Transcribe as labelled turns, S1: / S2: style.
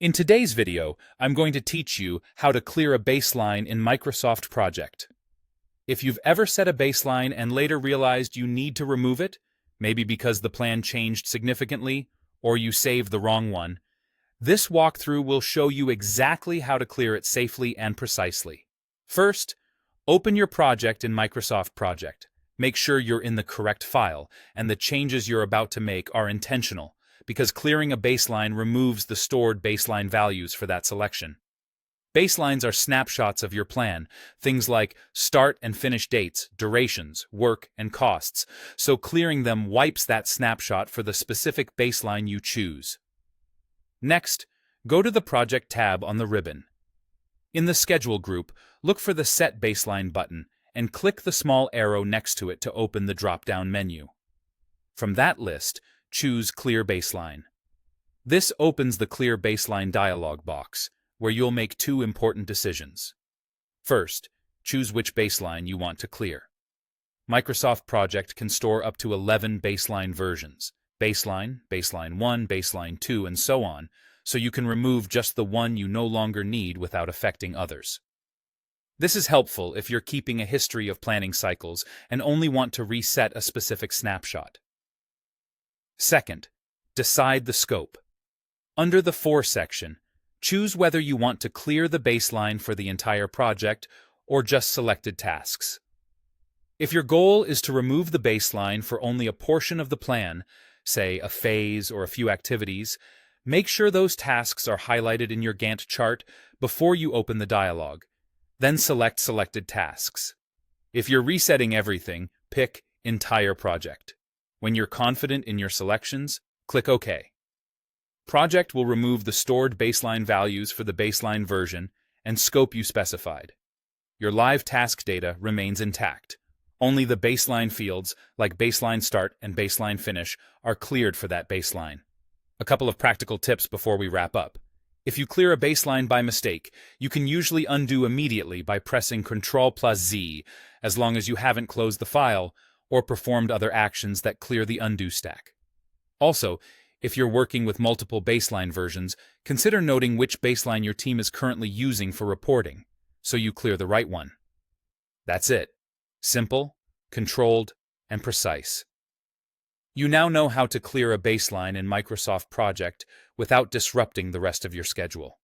S1: In today's video, I'm going to teach you how to clear a baseline in Microsoft Project. If you've ever set a baseline and later realized you need to remove it, maybe because the plan changed significantly or you saved the wrong one, this walkthrough will show you exactly how to clear it safely and precisely. First, open your project in Microsoft Project. Make sure you're in the correct file and the changes you're about to make are intentional, because clearing a baseline removes the stored baseline values for that selection. Baselines are snapshots of your plan, things like start and finish dates, durations, work, and costs, so clearing them wipes that snapshot for the specific baseline you choose. Next, go to the Project tab on the ribbon. In the Schedule group, look for the Set Baseline button and click the small arrow next to it to open the drop-down menu. From that list, choose Clear Baseline. This opens the Clear Baseline dialog box, where you'll make two important decisions. First, choose which baseline you want to clear. Microsoft Project can store up to 11 baseline versions, Baseline, Baseline 1, Baseline 2, and so on, so you can remove just the one you no longer need without affecting others. This is helpful if you're keeping a history of planning cycles and only want to reset a specific snapshot. Second, decide the scope. Under the For section, choose whether you want to clear the baseline for the entire project or just selected tasks. If your goal is to remove the baseline for only a portion of the plan, say a phase or a few activities, make sure those tasks are highlighted in your Gantt chart before you open the dialog. Then select Selected Tasks. If you're resetting everything, pick Entire Project. When you're confident in your selections, click OK. Project will remove the stored baseline values for the baseline version and scope you specified. Your live task data remains intact. Only the baseline fields, like Baseline Start and Baseline Finish, are cleared for that baseline. A couple of practical tips before we wrap up. If you clear a baseline by mistake, you can usually undo immediately by pressing Ctrl+Z, as long as you haven't closed the file or performed other actions that clear the undo stack. Also, if you're working with multiple baseline versions, consider noting which baseline your team is currently using for reporting, so you clear the right one. That's it. Simple, controlled, and precise. You now know how to clear a baseline in Microsoft Project without disrupting the rest of your schedule.